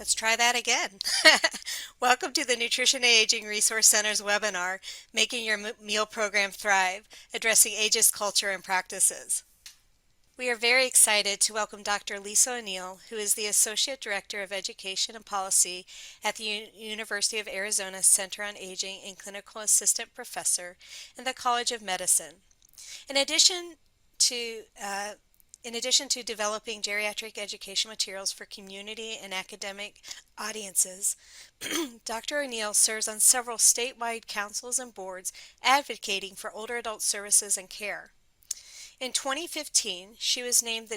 Let's try that again. Welcome to the Nutrition and Aging Resource Center's webinar, Making Your Meal Program Thrive, Addressing Ageist Culture and Practices. We are very excited to welcome Dr. Lisa O'Neill, who is the Associate Director of Education and Policy at the University of Arizona Center on Aging and Clinical Assistant Professor in the College of Medicine. In addition to developing geriatric education materials for community and academic audiences, Dr. O'Neill serves on several statewide councils and boards advocating for older adult services and care. In 2015, she was named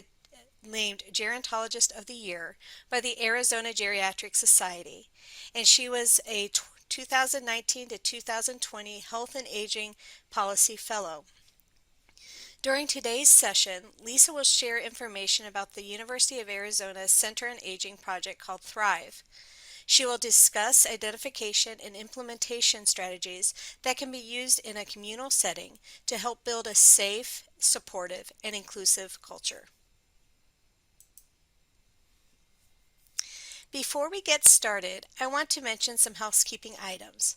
Gerontologist of the Year by the Arizona Geriatric Society, and she was a 2019 to 2020 Health and Aging Policy Fellow. During today's session, Lisa will share information about the University of Arizona's Center on Aging project called Thrive. She will discuss identification and implementation strategies that can be used in a communal setting to help build a safe, supportive, and inclusive culture. Before we get started, I want to mention some housekeeping items.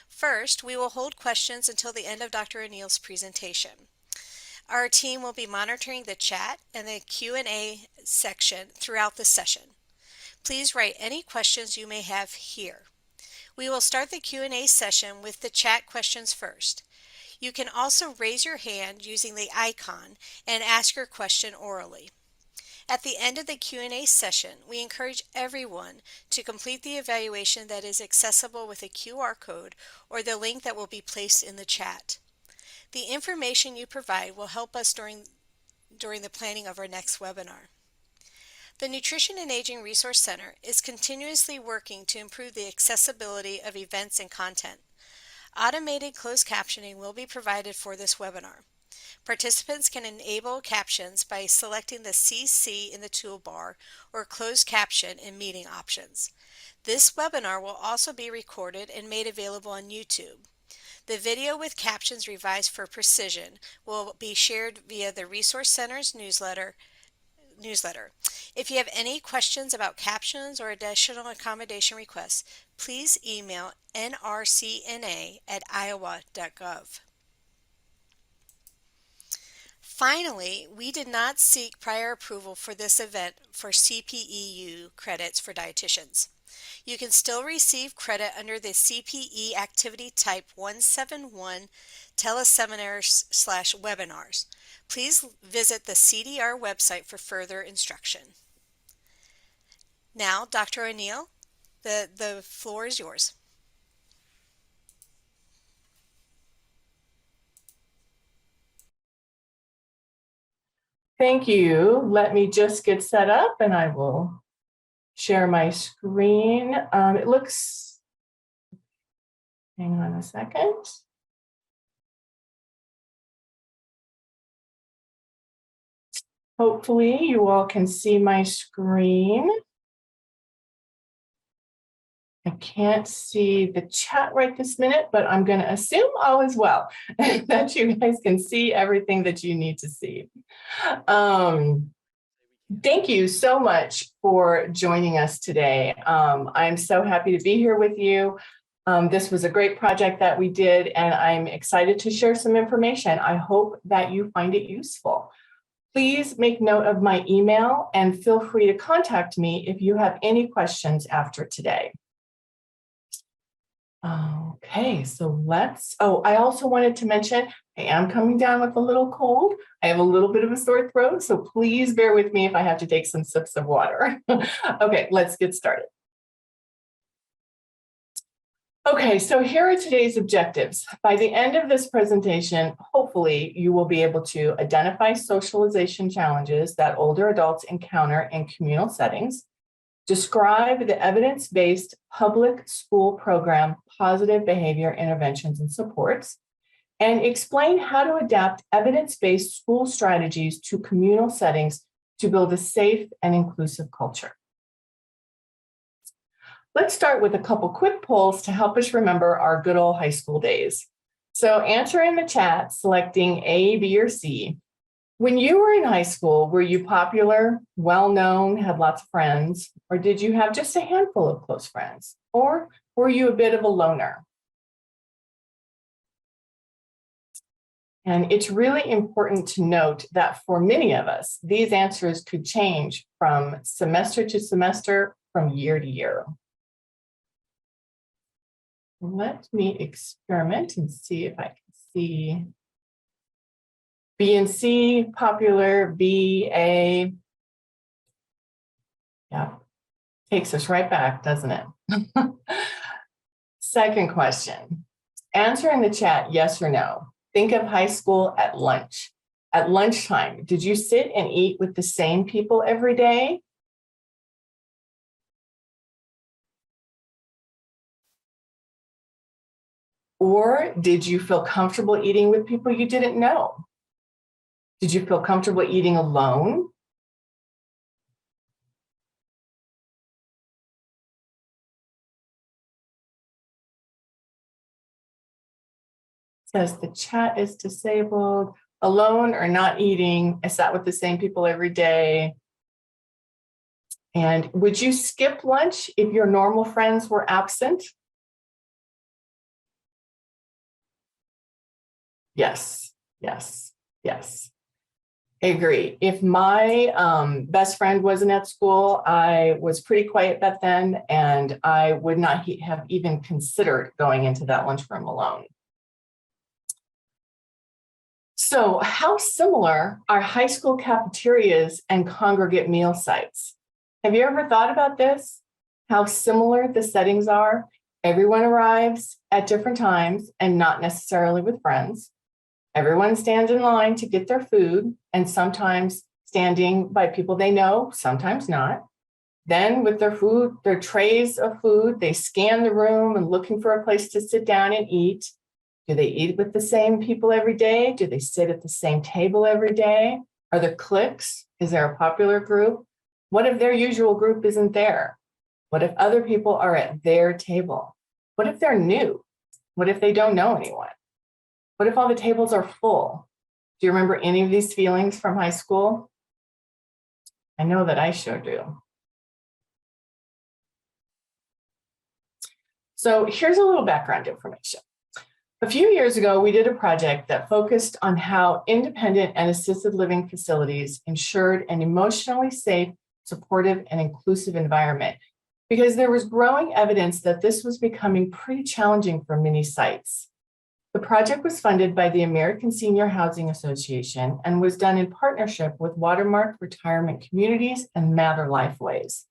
First, we will hold questions until the end of Dr. O'Neill's presentation. Our team will be monitoring the chat and the Q&A section throughout the session. Please write any questions you may have here. We will start the Q&A session with the chat questions first. You can also raise your hand using the icon and ask your question orally. At the end of the Q&A session, we encourage everyone to complete the evaluation that is accessible with a QR code or the link that will be placed in the chat. The information you provide will help us during the planning of our next webinar. The Nutrition and Aging Resource Center is continuously working to improve the accessibility of events and content. Automated closed captioning will be provided for this webinar. Participants can enable captions by selecting the CC in the toolbar or closed caption in meeting options. This webinar will also be recorded and made available on YouTube. The video with captions revised for precision will be shared via the Resource Center's newsletter. If you have any questions about captions or additional accommodation requests, please email nrcna@iowa.gov. Finally, we did not seek prior approval for this event for CPEU credits for dietitians. You can still receive credit under the CPE Activity Type 171 Teleseminars/Webinars. Please visit the CDR website for further instruction. Now, Dr. O'Neill, the floor is yours. Thank you. Let me just get set up and I will share my screen. It looks, hang on a second. Hopefully you all can see my screen. I can't see the chat right this minute, but I'm going to assume all is well, that you guys can see everything that you need to see. Thank you so much for joining us today. I'm so happy to be here with you. This was a great project that we did, and I'm excited to share some information. I hope that you find it useful. Please make note of my email and feel free to contact me if you have any questions after today. Okay, so I also wanted to mention, I am coming down with a little cold. I have a little bit of a sore throat, so please bear with me if I have to take some sips of water. Okay, let's get started. Okay, so here are today's objectives. By the end of this presentation, hopefully you will be able to identify socialization challenges that older adults encounter in communal settings, describe the evidence-based public school program, Positive Behavior Interventions and Supports, and explain how to adapt evidence-based school strategies to communal settings to build a safe and inclusive culture. Let's start with a couple quick polls to help us remember our good old high school days. So answer in the chat, selecting A, B, or C. When you were in high school, were you popular, well-known, had lots of friends, or did you have just a handful of close friends? Or were you a bit of a loner? And it's really important to note that for many of us, these answers could change from semester to semester, from year to year. Let me experiment and see if I can see B and C, popular, B, A. Yeah, takes us right back, doesn't it? Second question. Answer in the chat, yes or no. Think of high school at lunch. At lunchtime, did you sit and eat with the same people every day? Or did you feel comfortable eating with people you didn't know? Did you feel comfortable eating alone? Says the chat is disabled. Alone or not eating? I sat with the same people every day. And would you skip lunch if your normal friends were absent? Yes, yes, yes. I agree. If my best friend wasn't at school, I was pretty quiet back then, and I would not have even considered going into that lunchroom alone. So how similar are high school cafeterias and congregate meal sites? Have you ever thought about this? How similar the settings are? Everyone arrives at different times and not necessarily with friends. Everyone stands in line to get their food, and sometimes standing by people they know, sometimes not. Then with their food, their trays of food, they scan the room and looking for a place to sit down and eat. Do they eat with the same people every day? Do they sit at the same table every day? Are there cliques? Is there a popular group? What if their usual group isn't there? What if other people are at their table? What if they're new? What if they don't know anyone? What if all the tables are full? Do you remember any of these feelings from high school? I know that I sure do. So here's a little background information. A few years ago, we did a project that focused on how independent and assisted living facilities ensured an emotionally safe, supportive, and inclusive environment, because there was growing evidence that this was becoming pretty challenging for many sites. The project was funded by the American Senior Housing Association and was done in partnership with Watermark Retirement Communities and Matter Lifeways.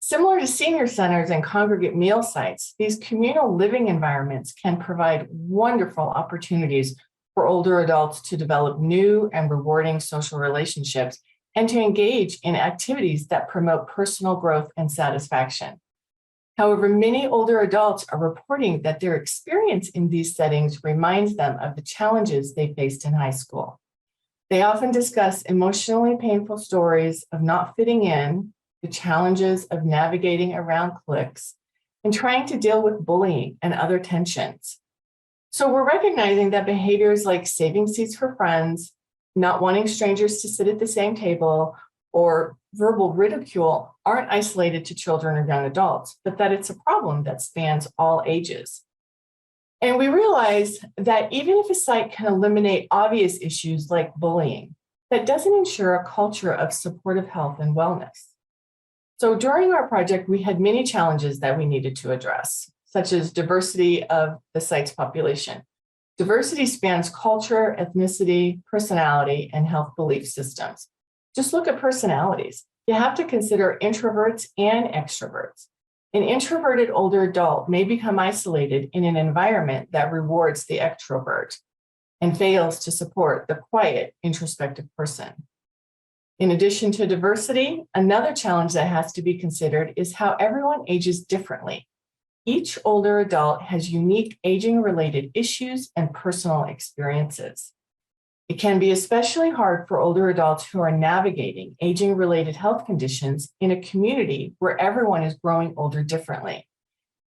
Similar to senior centers and congregate meal sites, these communal living environments can provide wonderful opportunities for older adults to develop new and rewarding social relationships and to engage in activities that promote personal growth and satisfaction. However, many older adults are reporting that their experience in these settings reminds them of the challenges they faced in high school. They often discuss emotionally painful stories of not fitting in, the challenges of navigating around cliques, and trying to deal with bullying and other tensions. So we're recognizing that behaviors like saving seats for friends, not wanting strangers to sit at the same table, or verbal ridicule aren't isolated to children or young adults, but that it's a problem that spans all ages. And we realize that even if a site can eliminate obvious issues like bullying, that doesn't ensure a culture of supportive health and wellness. So during our project, we had many challenges that we needed to address, such as diversity of the site's population. Diversity spans culture, ethnicity, personality, and health belief systems. Just look at personalities. You have to consider introverts and extroverts. An introverted older adult may become isolated in an environment that rewards the extrovert and fails to support the quiet, introspective person. In addition to diversity, another challenge that has to be considered is how everyone ages differently. Each older adult has unique aging-related issues and personal experiences. It can be especially hard for older adults who are navigating aging-related health conditions in a community where everyone is growing older differently,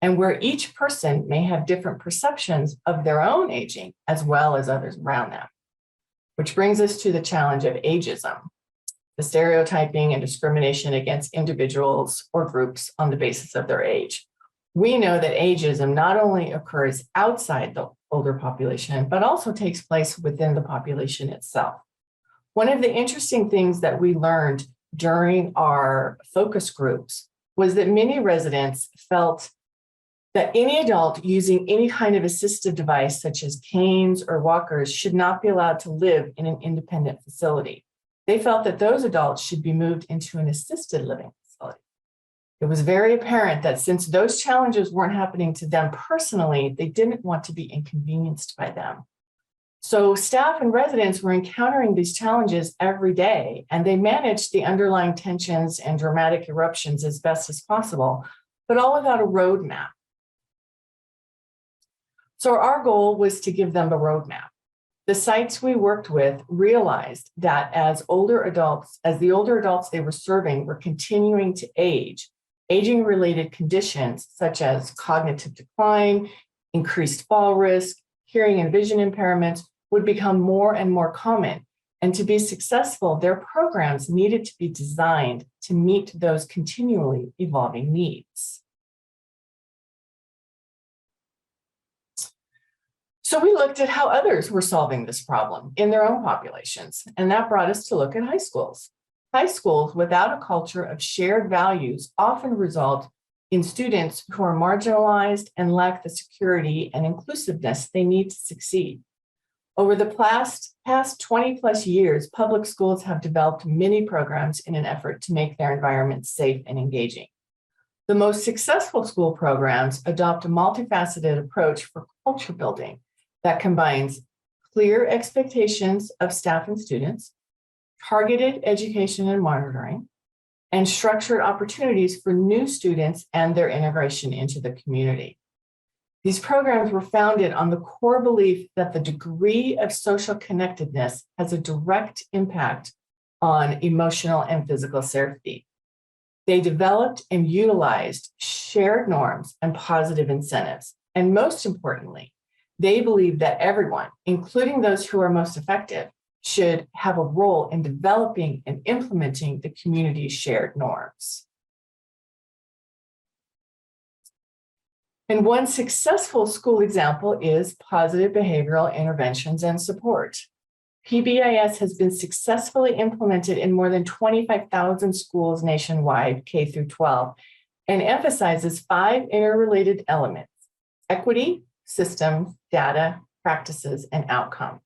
and where each person may have different perceptions of their own aging as well as others around them. which brings us to the challenge of ageism, the stereotyping and discrimination against individuals or groups on the basis of their age. We know that ageism not only occurs outside the older population, but also takes place within the population itself. One of the interesting things that we learned during our focus groups was that many residents felt that any adult using any kind of assistive device, such as canes or walkers, should not be allowed to live in an independent facility. They felt that those adults should be moved into an assisted living facility. It was very apparent that since those challenges weren't happening to them personally, they didn't want to be inconvenienced by them. So staff and residents were encountering these challenges every day, and they managed the underlying tensions and dramatic eruptions as best as possible, but all without a roadmap. So our goal was to give them a roadmap. The sites we worked with realized that as the older adults they were serving were continuing to age, aging-related conditions such as cognitive decline, increased fall risk, hearing and vision impairments would become more and more common. And to be successful, their programs needed to be designed to meet those continually evolving needs. So we looked at how others were solving this problem in their own populations, and that brought us to look at high schools. High schools without a culture of shared values often result in students who are marginalized and lack the security and inclusiveness they need to succeed. Over the past 20 plus years, public schools have developed many programs in an effort to make their environments safe and engaging. The most successful school programs adopt a multifaceted approach for culture building that combines clear expectations of staff and students, targeted education and monitoring, and structured opportunities for new students and their integration into the community. These programs were founded on the core belief that the degree of social connectedness has a direct impact on emotional and physical safety. They developed and utilized shared norms and positive incentives. And most importantly, they believe that everyone, including those who are most effective, should have a role in developing and implementing the community's shared norms. And one successful school example is positive behavioral interventions and support. PBIS has been successfully implemented in more than 25,000 schools nationwide, K through 12, and emphasizes 5 interrelated elements: equity, systems, data, practices, and outcome.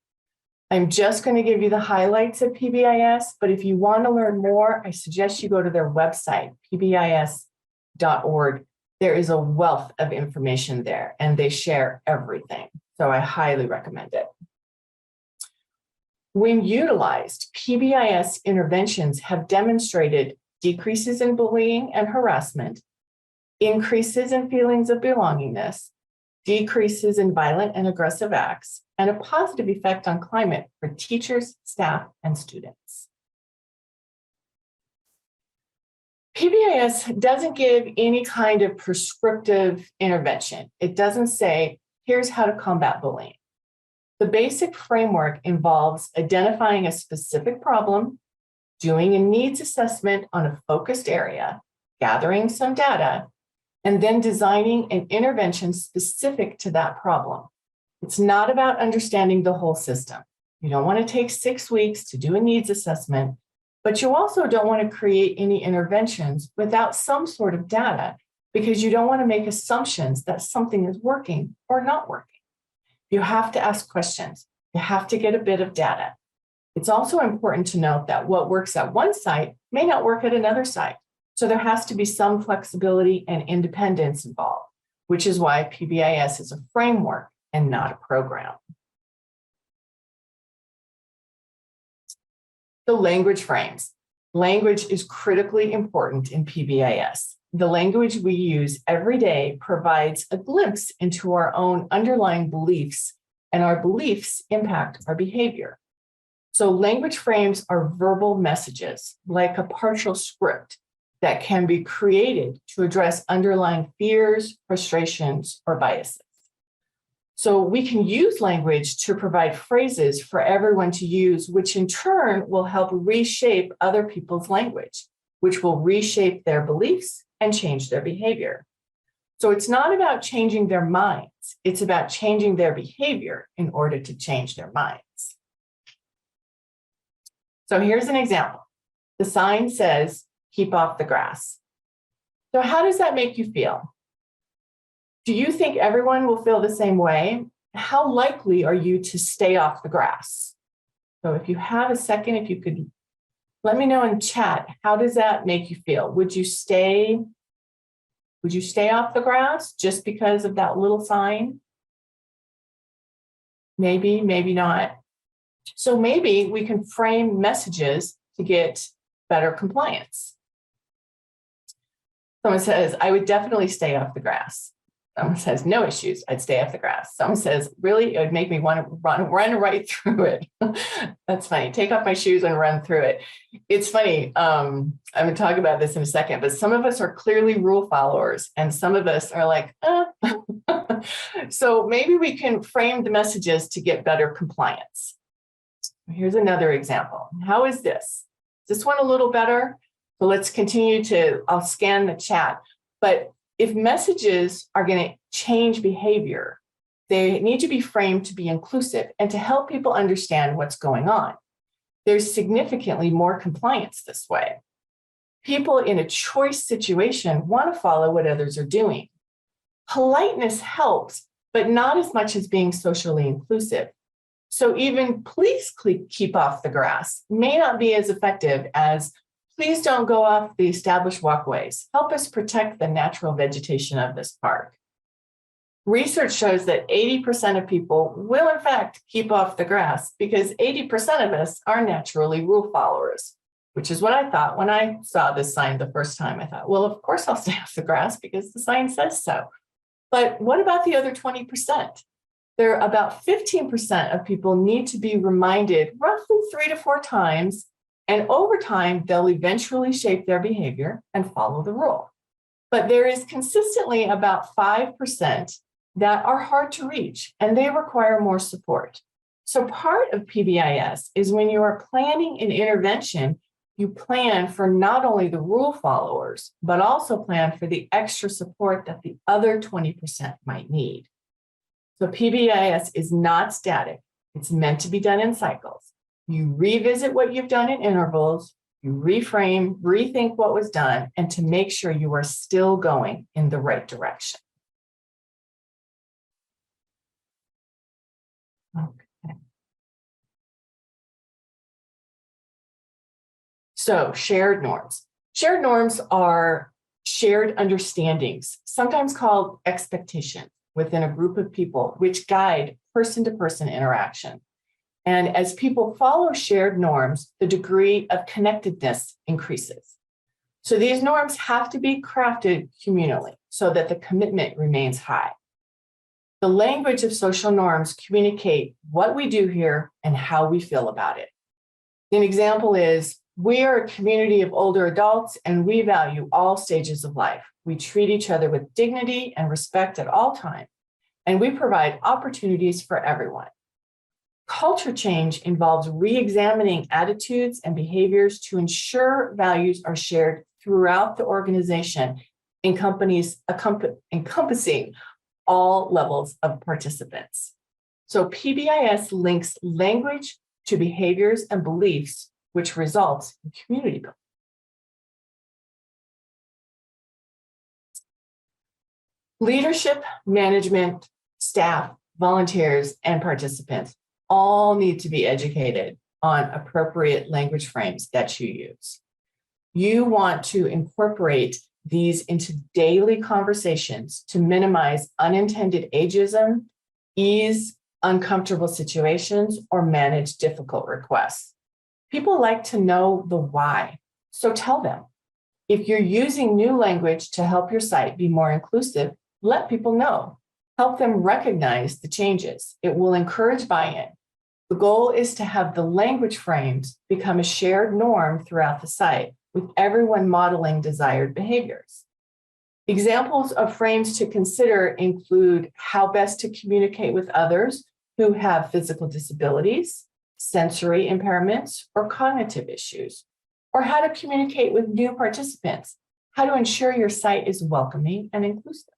I'm just going to give you the highlights of PBIS, but if you want to learn more, I suggest you go to their website, pbis.org. There is a wealth of information there, and they share everything. So I highly recommend it. When utilized, PBIS interventions have demonstrated decreases in bullying and harassment, increases in feelings of belongingness, decreases in violent and aggressive acts, and a positive effect on climate for teachers, staff, and students. PBIS doesn't give any kind of prescriptive intervention. It doesn't say, here's how to combat bullying. The basic framework involves identifying a specific problem, doing a needs assessment on a focused area, gathering some data, and then designing an intervention specific to that problem. It's not about understanding the whole system. You don't want to take 6 weeks to do a needs assessment, but you also don't want to create any interventions without some sort of data, because you don't want to make assumptions that something is working or not working. You have to ask questions. You have to get a bit of data. It's also important to note that what works at one site may not work at another site. So there has to be some flexibility and independence involved, which is why PBIS is a framework and not a program. The language frames. Language is critically important in PBIS. The language we use every day provides a glimpse into our own underlying beliefs, and our beliefs impact our behavior. So language frames are verbal messages, like a partial script, that can be created to address underlying fears, frustrations, or biases. So we can use language to provide phrases for everyone to use, which in turn will help reshape other people's language, which will reshape their beliefs and change their behavior. So it's not about changing their minds, it's about changing their behavior in order to change their minds. So here's an example. The sign says, "Keep off the grass." So how does that make you feel? Do you think everyone will feel the same way? How likely are you to stay off the grass? So if you have a second, if you could let me know in chat, how does that make you feel? Would you stay off the grass just because of that little sign? Maybe, maybe not. So maybe we can frame messages to get better compliance. Someone says, "I would definitely stay off the grass." Someone says, "No issues, I'd stay off the grass." Someone says, "Really, it would make me want to run right through it." That's funny. Take off my shoes and run through it. It's funny. I'm going to talk about this in a second, but some of us are clearly rule followers and some of us are like, So maybe we can frame the messages to get better compliance. Here's another example. How is this? Is this one a little better? So let's continue I'll scan the chat. But if messages are going to change behavior, they need to be framed to be inclusive and to help people understand what's going on. There's significantly more compliance this way. People in a choice situation want to follow what others are doing. Politeness helps, but not as much as being socially inclusive. So even "please keep off the grass" may not be as effective as "please don't go off the established walkways. Help us protect the natural vegetation of this park." Research shows that 80% of people will in fact keep off the grass because 80% of us are naturally rule followers, which is what I thought when I saw this sign the first time. I thought, well, of course I'll stay off the grass because the sign says so. But what about the other 20%? There are about 15% of people need to be reminded roughly 3 to 4 times, and over time, they'll eventually shape their behavior and follow the rule. But there is consistently about 5% that are hard to reach, and they require more support. So part of PBIS is when you are planning an intervention, you plan for not only the rule followers, but also plan for the extra support that the other 20% might need. So PBIS is not static. It's meant to be done in cycles. You revisit what you've done in intervals, you reframe, rethink what was done, and to make sure you are still going in the right direction. Okay. So shared norms. Shared norms are shared understandings, sometimes called expectations, within a group of people, which guide person-to-person interaction. And as people follow shared norms, the degree of connectedness increases. So these norms have to be crafted communally so that the commitment remains high. The language of social norms communicate what we do here and how we feel about it. An example is, we are a community of older adults and we value all stages of life. We treat each other with dignity and respect at all times, and we provide opportunities for everyone. Culture change involves re-examining attitudes and behaviors to ensure values are shared throughout the organization, encompassing all levels of participants. So PBIS links language to behaviors and beliefs, which results in community building. Leadership, management, staff, volunteers, and participants all need to be educated on appropriate language frames that you use. You want to incorporate these into daily conversations to minimize unintended ageism, ease uncomfortable situations, or manage difficult requests. People like to know the why, so tell them. If you're using new language to help your site be more inclusive, let people know. Help them recognize the changes. It will encourage buy-in. The goal is to have the language frames become a shared norm throughout the site, with everyone modeling desired behaviors. Examples of frames to consider include how best to communicate with others who have physical disabilities, sensory impairments, or cognitive issues, or how to communicate with new participants, how to ensure your site is welcoming and inclusive.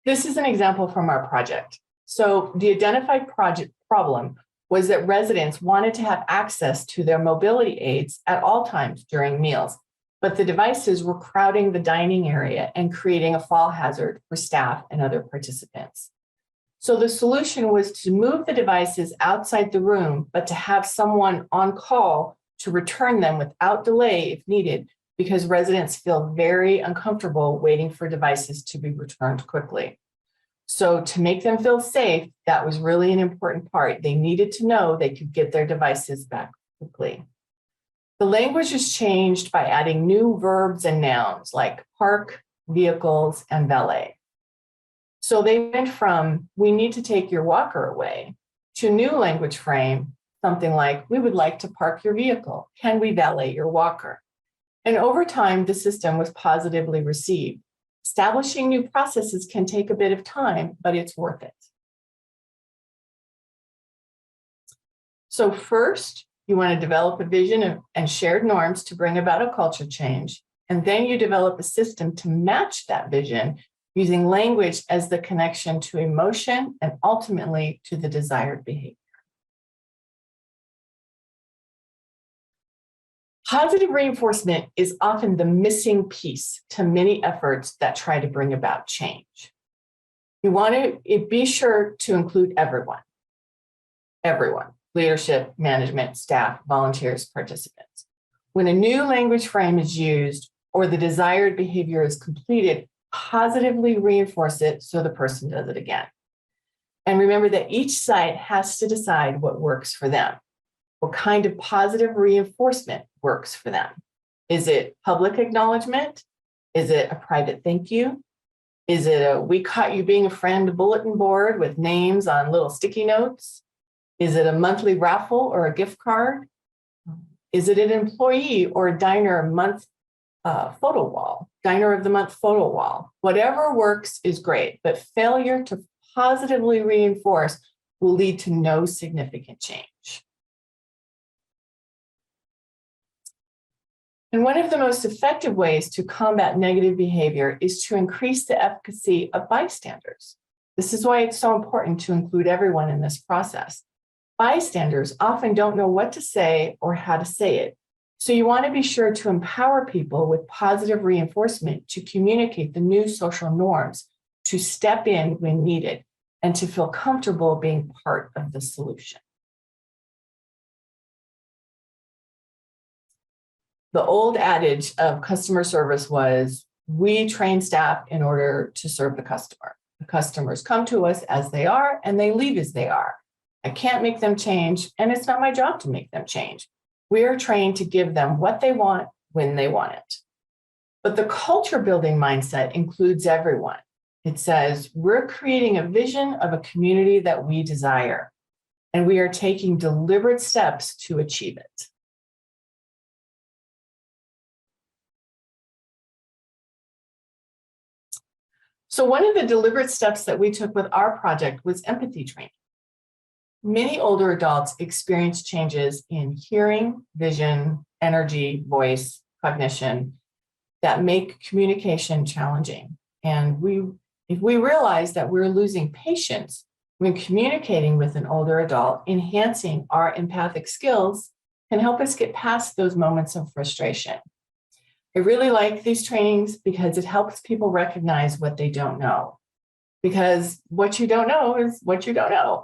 This is an example from our project. So the identified project problem was that residents wanted to have access to their mobility aids at all times during meals, but the devices were crowding the dining area and creating a fall hazard for staff and other participants. So the solution was to move the devices outside the room, but to have someone on call to return them without delay if needed, because residents feel very uncomfortable waiting for devices to be returned quickly. So to make them feel safe, that was really an important part. They needed to know they could get their devices back quickly. The language was changed by adding new verbs and nouns like park, vehicles, and valet. So they went from, we need to take your walker away, to a new language frame, something like, we would like to park your vehicle. Can we valet your walker? And over time, the system was positively received. Establishing new processes can take a bit of time, but it's worth it. So first, you want to develop a vision and shared norms to bring about a culture change. And then you develop a system to match that vision using language as the connection to emotion and ultimately to the desired behavior. Positive reinforcement is often the missing piece to many efforts that try to bring about change. You want to be sure to include everyone, leadership, management, staff, volunteers, participants. When a new language frame is used or the desired behavior is completed, positively reinforce it so the person does it again. And remember that each site has to decide what works for them. What kind of positive reinforcement works for them? Is it public acknowledgement? Is it a private thank you? Is it a we caught you being a friend bulletin board with names on little sticky notes? Is it a monthly raffle or a gift card? Is it an employee or a diner of the month photo wall? Whatever works is great, but failure to positively reinforce will lead to no significant change. And one of the most effective ways to combat negative behavior is to increase the efficacy of bystanders. This is why it's so important to include everyone in this process. Bystanders often don't know what to say or how to say it. So you want to be sure to empower people with positive reinforcement to communicate the new social norms, to step in when needed, and to feel comfortable being part of the solution. The old adage of customer service was, we train staff in order to serve the customer. The customers come to us as they are and they leave as they are. I can't make them change, and it's not my job to make them change. We are trained to give them what they want when they want it. But the culture building mindset includes everyone. It says, we're creating a vision of a community that we desire, and we are taking deliberate steps to achieve it. So one of the deliberate steps that we took with our project was empathy training. Many older adults experience changes in hearing, vision, energy, voice, cognition that make communication challenging. And if we realize that we're losing patience when communicating with an older adult, enhancing our empathic skills can help us get past those moments of frustration. I really like these trainings because it helps people recognize what they don't know. Because what you don't know is what you don't know.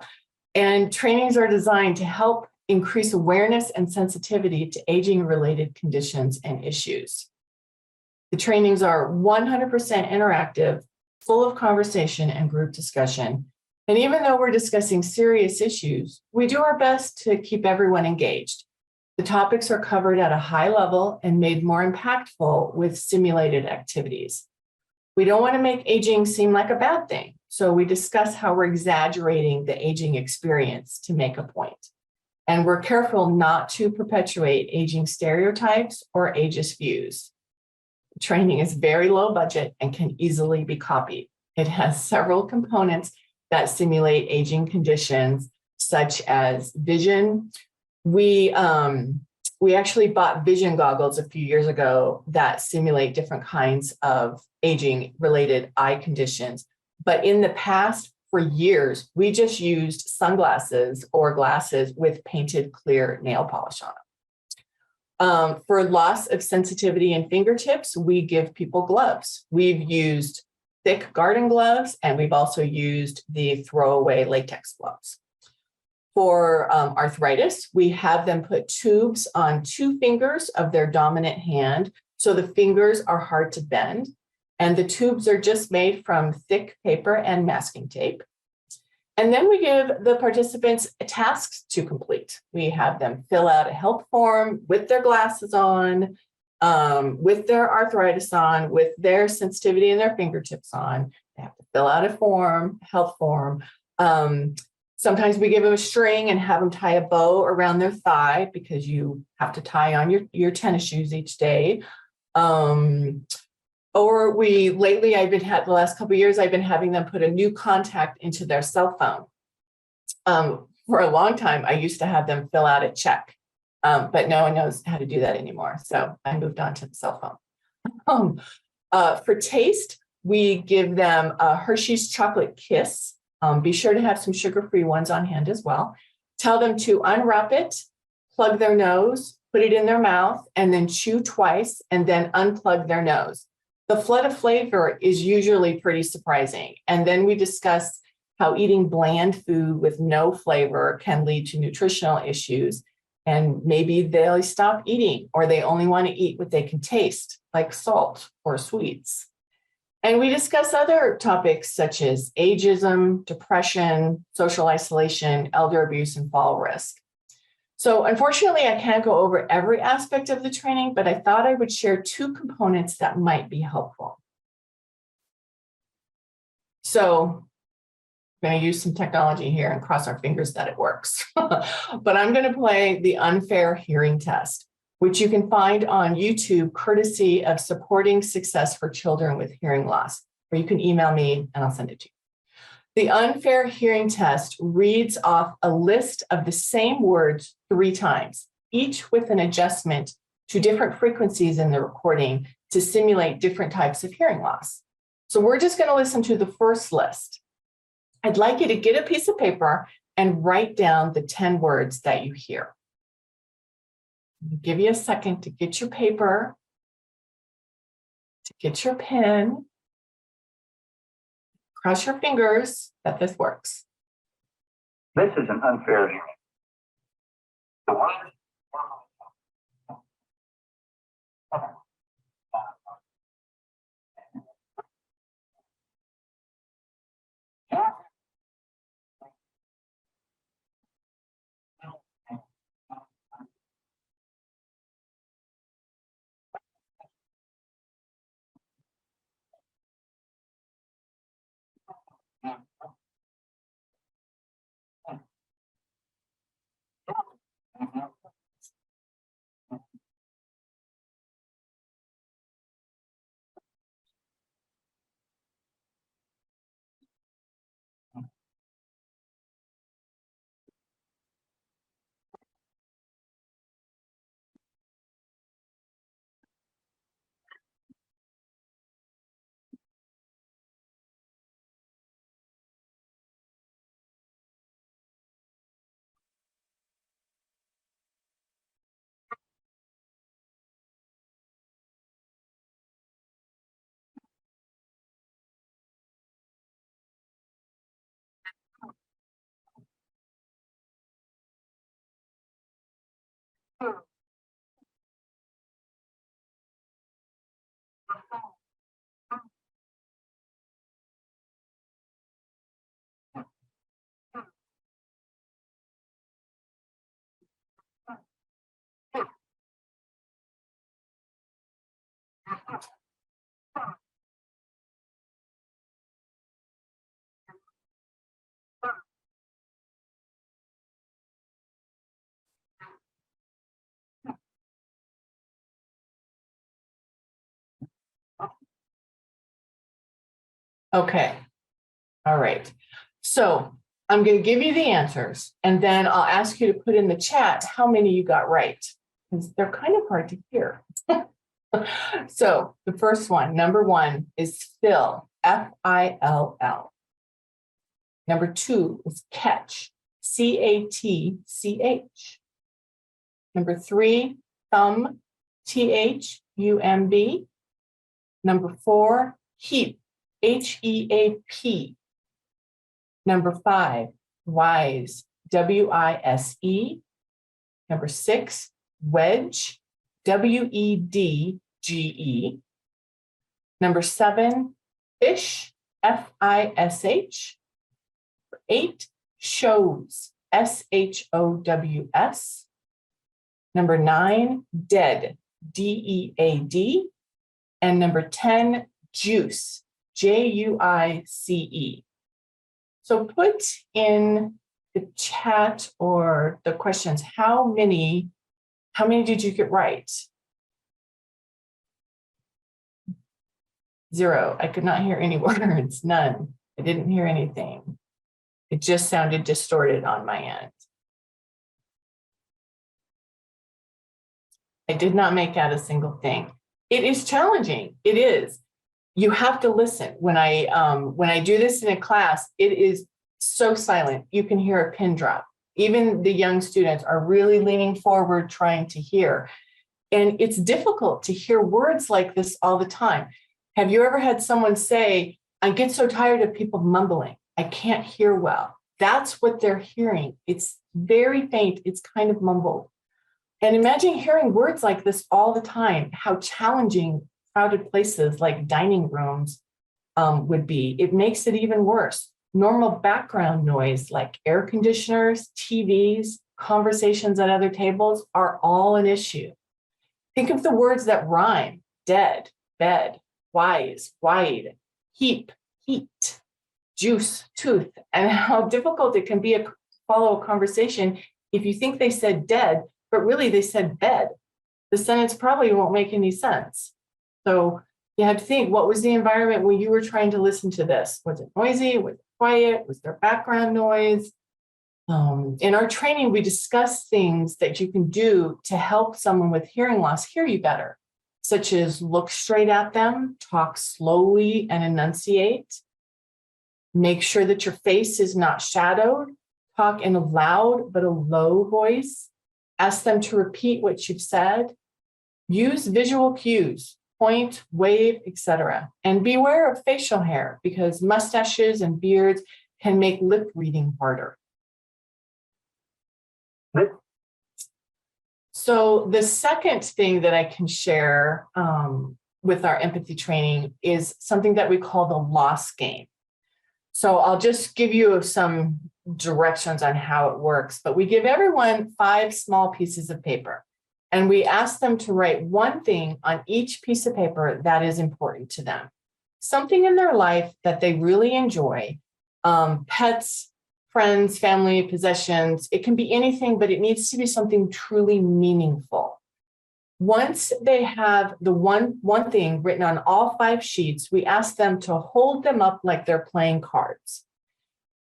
And trainings are designed to help increase awareness and sensitivity to aging-related conditions and issues. The trainings are 100% interactive, full of conversation and group discussion. And even though we're discussing serious issues, we do our best to keep everyone engaged. The topics are covered at a high level and made more impactful with simulated activities. We don't want to make aging seem like a bad thing, so we discuss how we're exaggerating the aging experience to make a point. And we're careful not to perpetuate aging stereotypes or ageist views. Training is very low budget and can easily be copied. It has several components that simulate aging conditions, such as vision. We actually bought vision goggles a few years ago that simulate different kinds of aging-related eye conditions. But in the past, for years, we just used sunglasses or glasses with painted clear nail polish on them. For loss of sensitivity in fingertips, we give people gloves. We've used thick garden gloves, and we've also used the throwaway latex gloves. For arthritis, we have them put tubes on 2 fingers of their dominant hand, so the fingers are hard to bend. And the tubes are just made from thick paper and masking tape. And then we give the participants tasks to complete. We have them fill out a help form with their glasses on, with their arthritis on, with their sensitivity in their fingertips on. They have to fill out a form, health form. Sometimes we give them a string and have them tie a bow around their thigh because you have to tie on your tennis shoes each day. Or lately, the last couple of years, I've been having them put a new contact into their cell phone. For a long time, I used to have them fill out a check, but no one knows how to do that anymore. So I moved on to the cell phone. For taste, we give them a Hershey's chocolate kiss. Be sure to have some sugar-free ones on hand as well. Tell them to unwrap it, plug their nose, put it in their mouth, and then chew twice, and then unplug their nose. The flood of flavor is usually pretty surprising. And then we discuss how eating bland food with no flavor can lead to nutritional issues. And maybe they'll stop eating, or they only want to eat what they can taste, like salt or sweets. And we discuss other topics such as ageism, depression, social isolation, elder abuse, and fall risk. So unfortunately, I can't go over every aspect of the training, but I thought I would share 2 components that might be helpful. So I'm going to use some technology here and cross our fingers that it works. But I'm going to play the unfair hearing test, which you can find on YouTube, courtesy of Supporting Success for Children with Hearing Loss, or you can email me and I'll send it to you. The unfair hearing test reads off a list of the same words 3 times, each with an adjustment to different frequencies in the recording to simulate different types of hearing loss. So we're just going to listen to the first list. I'd like you to get a piece of paper and write down the 10 words that you hear. I'll give you a second to get your paper, to get your pen. Cross your fingers that this works. This is an unfair hearing. The word Okay. All right. So I'm going to give you the answers, and then I'll ask you to put in the chat how many you got right, because they're kind of hard to hear. So the first one, number 1, is fill, F-I-L-L. Number 2 is catch, C-A-T-C-H. Number 3, thumb, T-H-U-M-B. Number 4, heap, H-E-A-P. Number 5, wise, W-I-S-E. Number 6, wedge, W-E-D-G-E. Number 7, fish, F-I-S-H. 8, shows, S-H-O-W-S. Number 9, dead, D-E-A-D. And number 10, juice, J-U-I-C-E. So put in the chat or the questions, how many did you get right? 0. I could not hear any words, none. I didn't hear anything. It just sounded distorted on my end. I did not make out a single thing. It is challenging. It is. You have to listen. When I do this in a class, it is so silent. You can hear a pin drop. Even the young students are really leaning forward, trying to hear. And it's difficult to hear words like this all the time. Have you ever had someone say, I get so tired of people mumbling. I can't hear well. That's what they're hearing. It's very faint. It's kind of mumbled. And imagine hearing words like this all the time, how challenging crowded places like dining rooms would be. It makes it even worse. Normal background noise like air conditioners, TVs, conversations at other tables are all an issue. Think of the words that rhyme: dead, bed, wise, wide, heap, heat, juice, tooth, and how difficult it can be to follow a conversation if you think they said dead, but really they said bed. The sentence probably won't make any sense. So you have to think, what was the environment when you were trying to listen to this? Was it noisy? Was it quiet? Was there background noise? In our training, we discuss things that you can do to help someone with hearing loss hear you better, such as look straight at them, talk slowly and enunciate, make sure that your face is not shadowed, talk in a loud but a low voice, ask them to repeat what you've said, use visual cues, point, wave, etc. And beware of facial hair because mustaches and beards can make lip reading harder. So the second thing that I can share with our empathy training is something that we call the loss game. So I'll just give you some directions on how it works, but we give everyone 5 small pieces of paper, and we ask them to write one thing on each piece of paper that is important to them. Something in their life that they really enjoy, pets, friends, family, possessions. It can be anything, but it needs to be something truly meaningful. Once they have the one thing written on all 5 sheets, we ask them to hold them up like they're playing cards.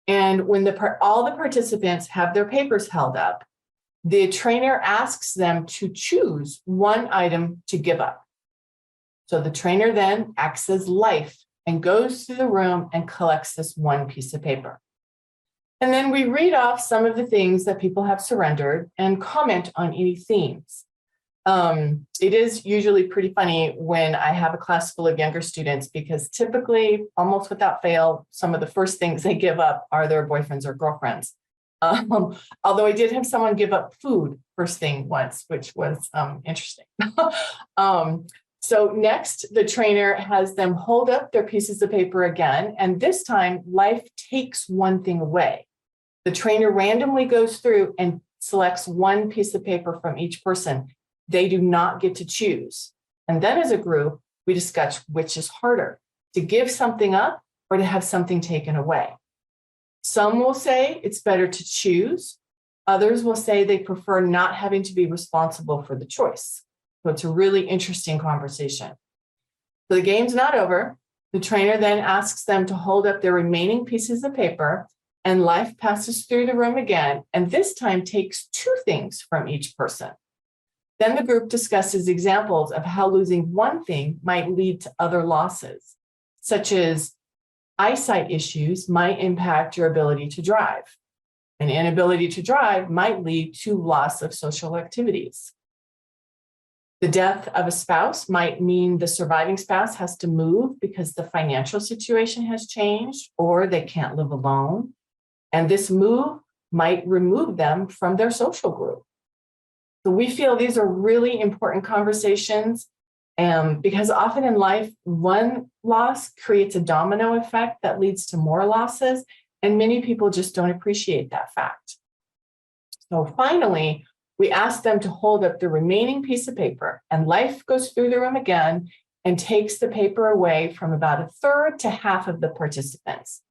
And when all the participants have their papers held up, the trainer asks them to choose one item to give up. So the trainer then acts as life and goes through the room and collects this one piece of paper. And then we read off some of the things that people have surrendered and comment on any themes. It is usually pretty funny when I have a class full of younger students because typically, almost without fail, some of the first things they give up are their boyfriends or girlfriends. Although I did have someone give up food first thing once, which was interesting. So next, the trainer has them hold up their pieces of paper again, and this time life takes one thing away. The trainer randomly goes through and selects one piece of paper from each person. They do not get to choose. And then as a group, we discuss which is harder, to give something up or to have something taken away. Some will say it's better to choose. Others will say they prefer not having to be responsible for the choice. So it's a really interesting conversation. So the game's not over. The trainer then asks them to hold up their remaining pieces of paper, and life passes through the room again, and this time takes two things from each person. Then the group discusses examples of how losing one thing might lead to other losses, such as eyesight issues might impact your ability to drive. An inability to drive might lead to loss of social activities. The death of a spouse might mean the surviving spouse has to move because the financial situation has changed or they can't live alone. And this move might remove them from their social group. So we feel these are really important conversations because often in life, one loss creates a domino effect that leads to more losses, and many people just don't appreciate that fact. So finally, we ask them to hold up the remaining piece of paper, and life goes through the room again and takes the paper away from about a third to half of the participants.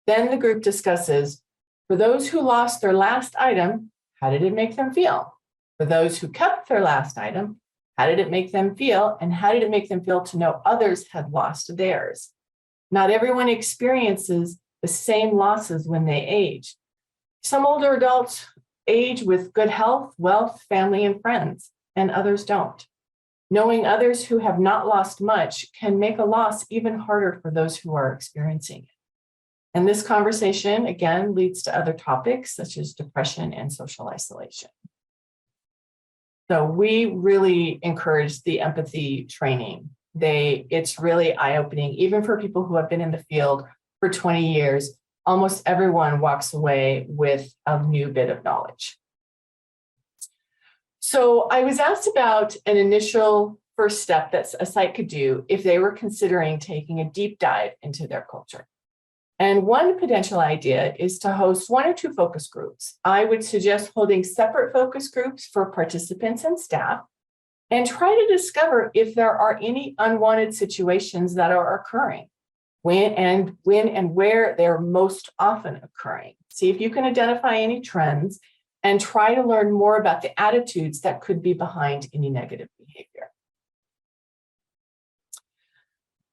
Then the group discusses, for those who lost their last item, how did it make them feel? For those who kept their last item, how did it make them feel? And how did it make them feel to know others had lost theirs? Not everyone experiences the same losses when they age. Some older adults age with good health, wealth, family, and friends, and others don't. Knowing others who have not lost much can make a loss even harder for those who are experiencing it. And this conversation, again, leads to other topics such as depression and social isolation. So we really encourage the empathy training. It's really eye-opening, even for people who have been in the field for 20 years. Almost everyone walks away with a new bit of knowledge. So I was asked about an initial first step that a site could do if they were considering taking a deep dive into their culture. And one potential idea is to host 1 or 2 focus groups. I would suggest holding separate focus groups for participants and staff, and try to discover if there are any unwanted situations that are occurring, when and where they're most often occurring. See if you can identify any trends and try to learn more about the attitudes that could be behind any negative behavior.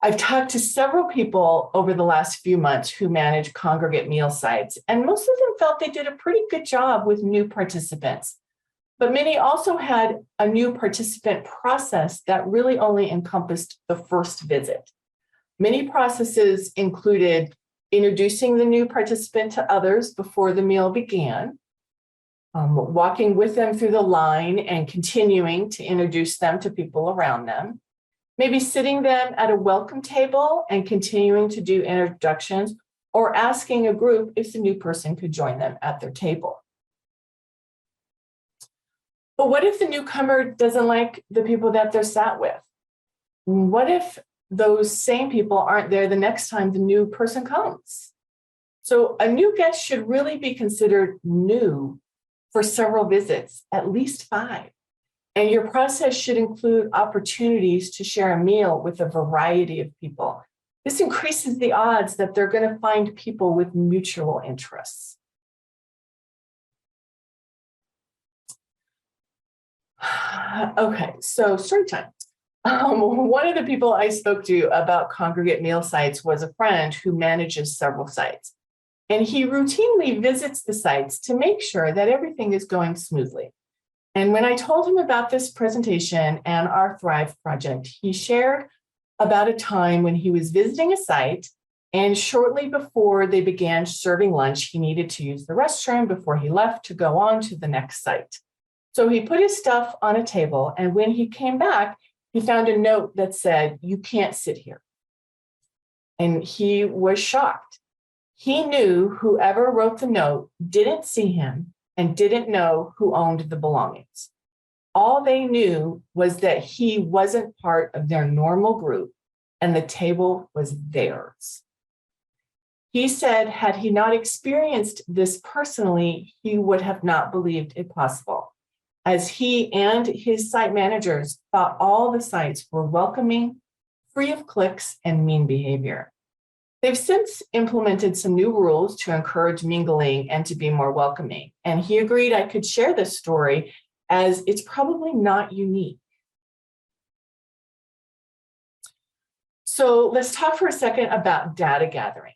I've talked to several people over the last few months who manage congregate meal sites, and most of them felt they did a pretty good job with new participants. But many also had a new participant process that really only encompassed the first visit. Many processes included introducing the new participant to others before the meal began, walking with them through the line and continuing to introduce them to people around them, maybe sitting them at a welcome table and continuing to do introductions, or asking a group if the new person could join them at their table. But what if the newcomer doesn't like the people that they're sat with? What if those same people aren't there the next time the new person comes? So a new guest should really be considered new for several visits, at least 5. And your process should include opportunities to share a meal with a variety of people. This increases the odds that they're going to find people with mutual interests. Okay, so story time. One of the people I spoke to about congregate meal sites was a friend who manages several sites. And he routinely visits the sites to make sure that everything is going smoothly. And when I told him about this presentation and our Thrive project, he shared about a time when he was visiting a site, and shortly before they began serving lunch, he needed to use the restroom before he left to go on to the next site. So he put his stuff on a table, and when he came back, he found a note that said, "You can't sit here." And he was shocked. He knew whoever wrote the note didn't see him and didn't know who owned the belongings. All they knew was that he wasn't part of their normal group and the table was theirs. He said, had he not experienced this personally, he would have not believed it possible, as he and his site managers thought all the sites were welcoming, free of cliques and mean behavior. They've since implemented some new rules to encourage mingling and to be more welcoming. And he agreed I could share this story as it's probably not unique. So let's talk for a second about data gathering.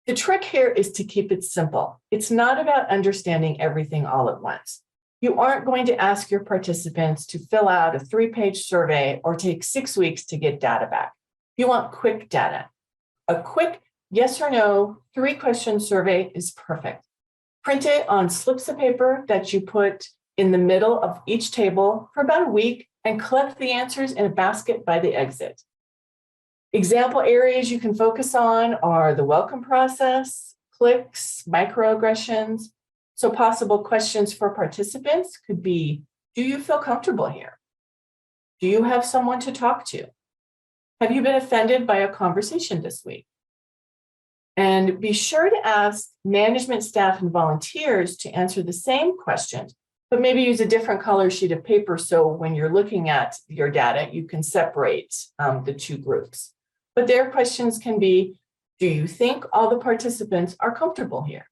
The trick here is to keep it simple. It's not about understanding everything all at once. You aren't going to ask your participants to fill out a 3-page survey or take 6 weeks to get data back. You want quick data. A quick yes or no 3-question survey is perfect. Print it on slips of paper that you put in the middle of each table for about a week and collect the answers in a basket by the exit. Example areas you can focus on are the welcome process, cliques, microaggressions. So possible questions for participants could be, do you feel comfortable here? Do you have someone to talk to? Have you been offended by a conversation this week? And be sure to ask management staff and volunteers to answer the same questions, but maybe use a different color sheet of paper so when you're looking at your data, you can separate the two groups. But their questions can be, do you think all the participants are comfortable here?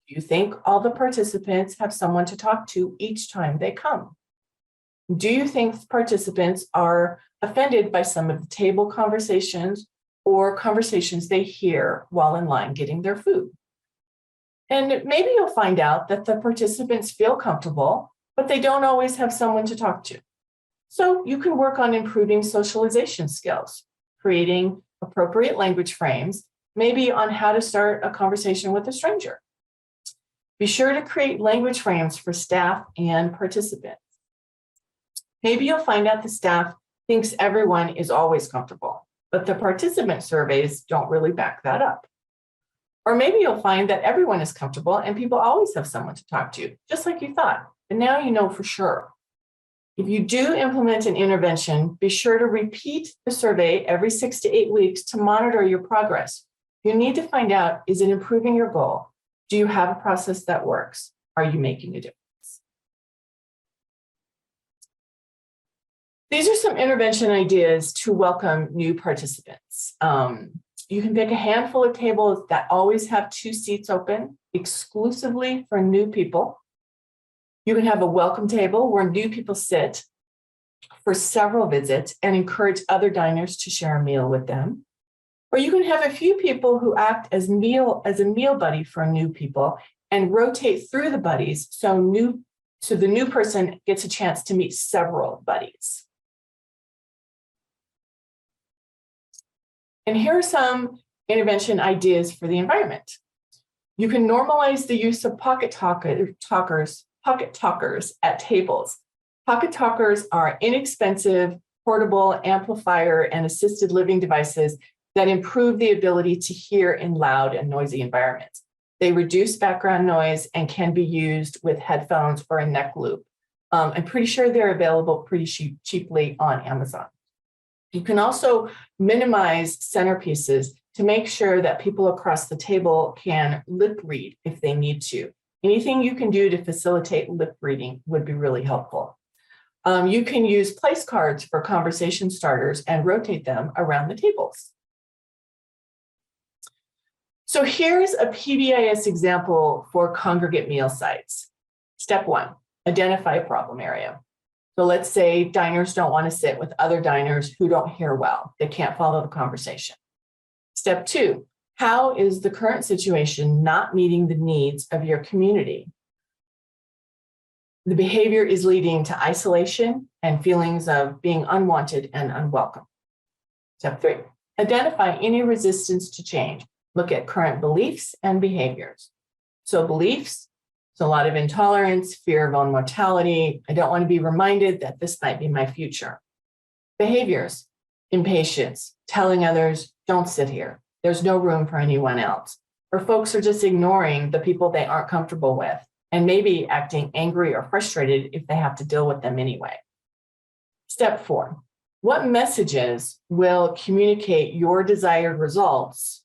Do you think all the participants have someone to talk to each time they come? Do you think participants are offended by some of the table conversations or conversations they hear while in line getting their food? And maybe you'll find out that the participants feel comfortable, but they don't always have someone to talk to. So you can work on improving socialization skills, creating appropriate language frames, maybe on how to start a conversation with a stranger. Be sure to create language frames for staff and participants. Maybe you'll find out the staff thinks everyone is always comfortable, but the participant surveys don't really back that up. Or maybe you'll find that everyone is comfortable and people always have someone to talk to, just like you thought, and now you know for sure. If you do implement an intervention, be sure to repeat the survey every 6 to 8 weeks to monitor your progress. You need to find out, is it improving your goal? Do you have a process that works? Are you making a difference? These are some intervention ideas to welcome new participants. You can pick a handful of tables that always have 2 seats open exclusively for new people. You can have a welcome table where new people sit for several visits and encourage other diners to share a meal with them. Or you can have a few people who act as a meal buddy for new people and rotate through the buddies so the new person gets a chance to meet several buddies. And here are some intervention ideas for the environment. You can normalize the use of pocket talkers at tables. Pocket talkers are inexpensive, portable amplifier and assisted living devices that improve the ability to hear in loud and noisy environments. They reduce background noise and can be used with headphones or a neck loop. I'm pretty sure they're available pretty cheaply on Amazon. You can also minimize centerpieces to make sure that people across the table can lip read if they need to. Anything you can do to facilitate lip reading would be really helpful. You can use place cards for conversation starters and rotate them around the tables. So here's a PBIS example for congregate meal sites. Step 1, identify a problem area. So let's say diners don't want to sit with other diners who don't hear well. They can't follow the conversation. Step 2, how is the current situation not meeting the needs of your community? The behavior is leading to isolation and feelings of being unwanted and unwelcome. Step 3, identify any resistance to change. Look at current beliefs and behaviors. So beliefs, it's a lot of intolerance, fear of own mortality. I don't want to be reminded that this might be my future. Behaviors, impatience, telling others, don't sit here. There's no room for anyone else. Or folks are just ignoring the people they aren't comfortable with and maybe acting angry or frustrated if they have to deal with them anyway. Step 4, what messages will communicate your desired results?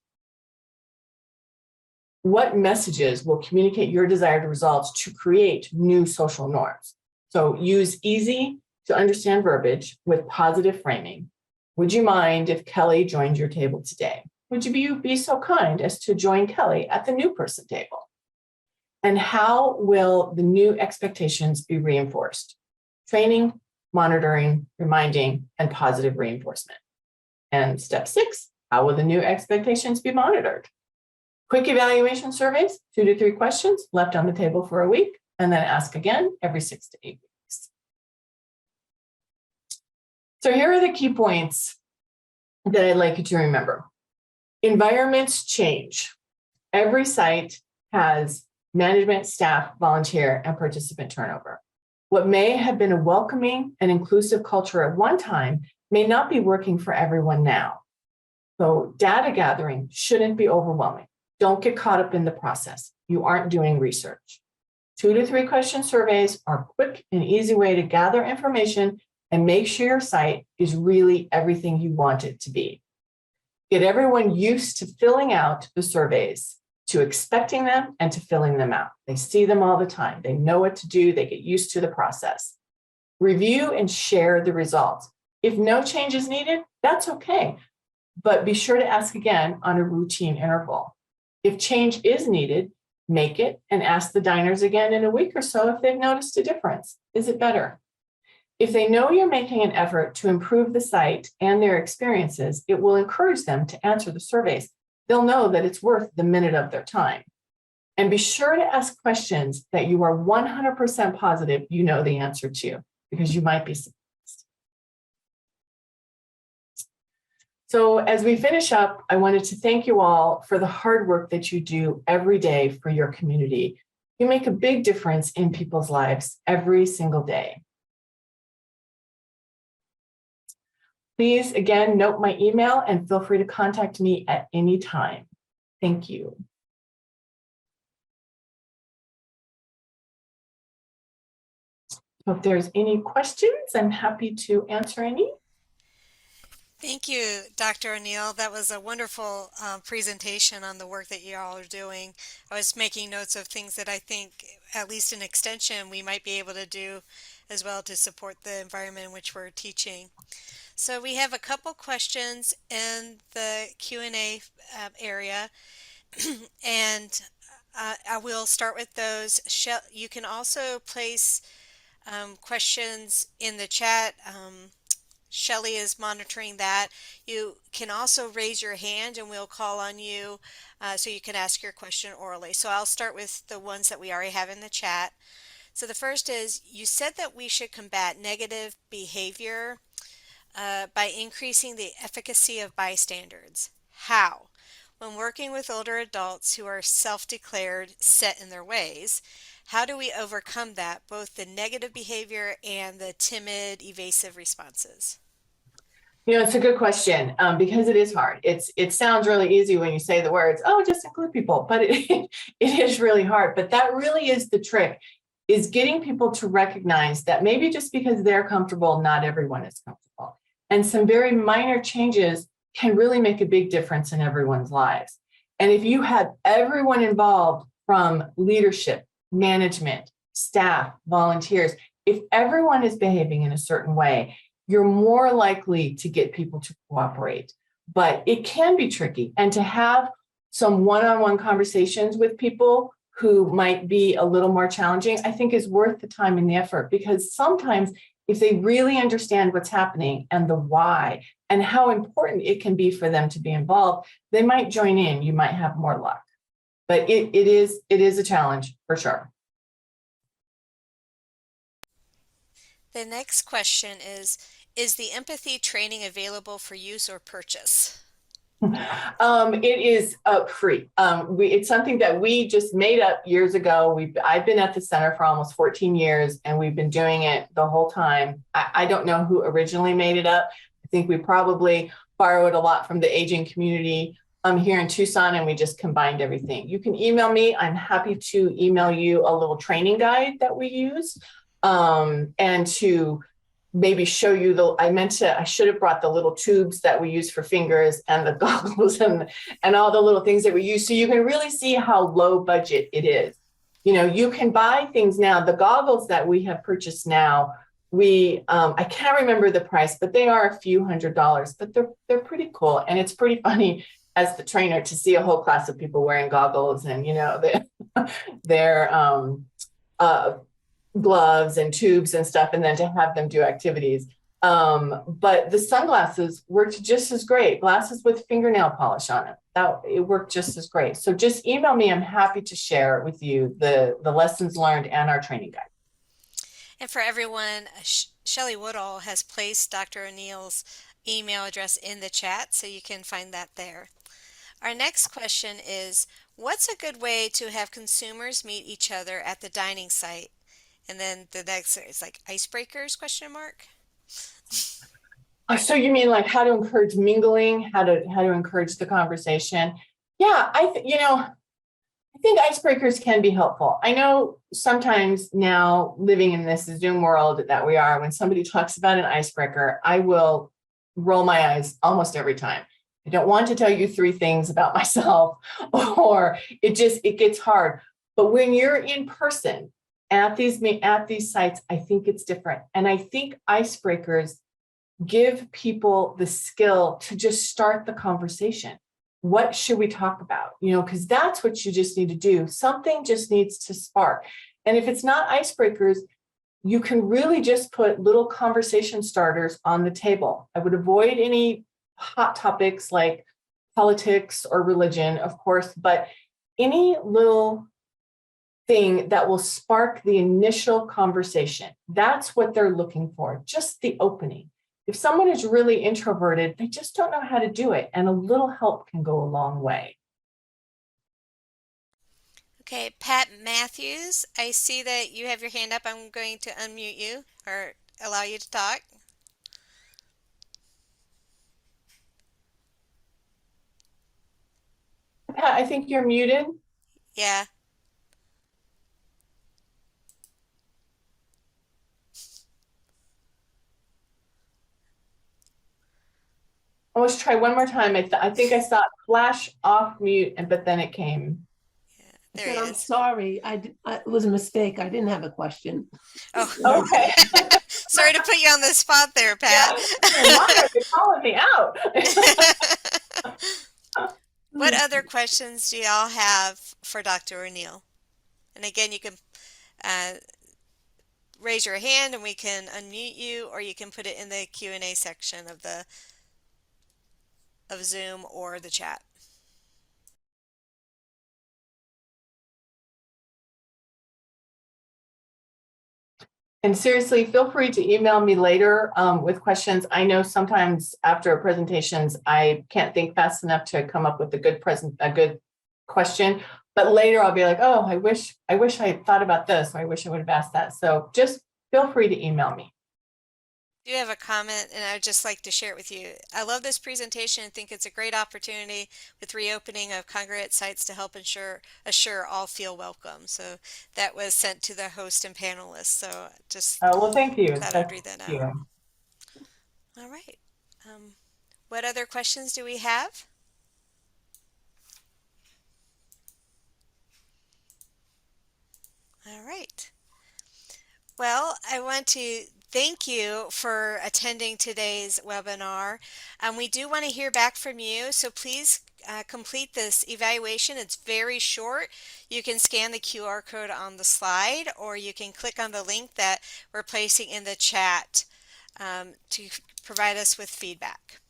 What messages will communicate your desired results to create new social norms? So use easy to understand verbiage with positive framing. Would you mind if Kelly joined your table today? Would you be so kind as to join Kelly at the new person table? And how will the new expectations be reinforced? Training, monitoring, reminding, and positive reinforcement. And step 6, how will the new expectations be monitored? Quick evaluation surveys, 2 to 3 questions left on the table for a week, and then ask again every 6 to 8 weeks. So here are the key points that I'd like you to remember. Environments change. Every site has management, staff, volunteer, and participant turnover. What may have been a welcoming and inclusive culture at one time may not be working for everyone now. So data gathering shouldn't be overwhelming. Don't get caught up in the process. You aren't doing research. 2 to 3 question surveys are a quick and easy way to gather information and make sure your site is really everything you want it to be. Get everyone used to filling out the surveys, to expecting them and to filling them out. They see them all the time. They know what to do. They get used to the process. Review and share the results. If no change is needed, that's okay. But be sure to ask again on a routine interval. If change is needed, make it and ask the diners again in a week or so if they've noticed a difference. Is it better? If they know you're making an effort to improve the site and their experiences, it will encourage them to answer the surveys. They'll know that it's worth the minute of their time. And be sure to ask questions that you are 100% positive you know the answer to, because you might be surprised. So as we finish up, I wanted to thank you all for the hard work that you do every day for your community. You make a big difference in people's lives every single day. Please, again, note my email and feel free to contact me at any time. Thank you. If there's any questions, I'm happy to answer any. Thank you, Dr. O'Neill. That was a wonderful presentation on the work that you all are doing. I was making notes of things that I think, at least in extension, we might be able to do as well to support the environment in which we're teaching. So we have a couple questions in the Q&A area, and I will start with those. You can also place questions in the chat. Shelley is monitoring that. You can also raise your hand and we'll call on you so you can ask your question orally. So I'll start with the ones that we already have in the chat. So the first is, you said that we should combat negative behavior by increasing the efficacy of bystanders. How? When working with older adults who are self-declared set in their ways, how do we overcome that, both the negative behavior and the timid, evasive responses? You know, it's a good question because it is hard. It sounds really easy when you say the words, oh, just include people, but it is really hard. But that really is the trick, is getting people to recognize that maybe just because they're comfortable, not everyone is comfortable. And some very minor changes can really make a big difference in everyone's lives. And if you have everyone involved, from leadership, management, staff, volunteers, if everyone is behaving in a certain way, you're more likely to get people to cooperate. But it can be tricky. And to have some one-on-one conversations with people who might be a little more challenging, I think is worth the time and the effort, because sometimes if they really understand what's happening and the why and how important it can be for them to be involved, they might join in. You might have more luck. But it is a challenge for sure. The next question is the empathy training available for use or purchase? It is free. It's something that we just made up years ago. I've been at the center for almost 14 years, and we've been doing it the whole time. I don't know who originally made it up. I think we probably borrowed a lot from the aging community here in Tucson, and we just combined everything. You can email me. I'm happy to email you a little training guide that we use, and to maybe show you I should have brought the little tubes that we use for fingers and the goggles and all the little things that we use, so you can really see how low budget it is. You know, you can buy things now. The goggles that we have purchased now, I can't remember the price, but they are a few $100s, but they're pretty cool. And it's pretty funny as the trainer to see a whole class of people wearing goggles and, you know, their gloves and tubes and stuff, and then to have them do activities. But the sunglasses worked just as great. Glasses with fingernail polish on it. It worked just as great. So just email me. I'm happy to share with you the lessons learned and our training guide. And for everyone, Shelley Woodall has placed Dr. O'Neill's email address in the chat, so you can find that there. Our next question is, what's a good way to have consumers meet each other at the dining site? And then the next is like icebreakers, question mark? So you mean like how to encourage mingling, how to encourage the conversation? Yeah, I think icebreakers can be helpful. I know sometimes now living in this Zoom world that we are, when somebody talks about an icebreaker, I will roll my eyes almost every time. I don't want to tell you 3 things about myself, or it gets hard. But when you're in person at these sites, I think it's different. And I think icebreakers give people the skill to just start the conversation. What should we talk about? Because that's what you just need to do. Something just needs to spark. And if it's not icebreakers, you can really just put little conversation starters on the table. I would avoid any hot topics like politics or religion, of course, but any little thing that will spark the initial conversation. That's what they're looking for, just the opening. If someone is really introverted, they just don't know how to do it, and a little help can go a long way. Okay, Pat Matthews, I see that you have your hand up. I'm going to unmute you or allow you to talk. Pat, I think you're muted. Yeah. Let's try one more time. I think I saw it flash off mute, but then it came. There said, he I'm is. sorry. It was a mistake. I didn't have a question. Oh, Okay. sorry to put you on the spot there, Pat. Why are you calling me out? What other questions do y'all have for Dr. O'Neill? And again, you can raise your hand and we can unmute you, or you can put it in the Q&A section of Zoom or the chat. And seriously, feel free to email me later with questions. I know sometimes after presentations, I can't think fast enough to come up with a good question. But later I'll be like, oh, I wish I had thought about this, or I wish I would have asked that. So just feel free to email me. I do have a comment, and I'd just like to share it with you. I love this presentation and think it's a great opportunity with reopening of congregate sites to help assure all feel welcome. So that was sent to the host and panelists. So just Well, thank you. thought I'd read that out. You. All right. What other questions do we have? All right. Well, I want to thank you for attending today's webinar. We do want to hear back from you, so please complete this evaluation. It's very short. You can scan the QR code on the slide, or you can click on the link that we're placing in the chat to provide us with feedback.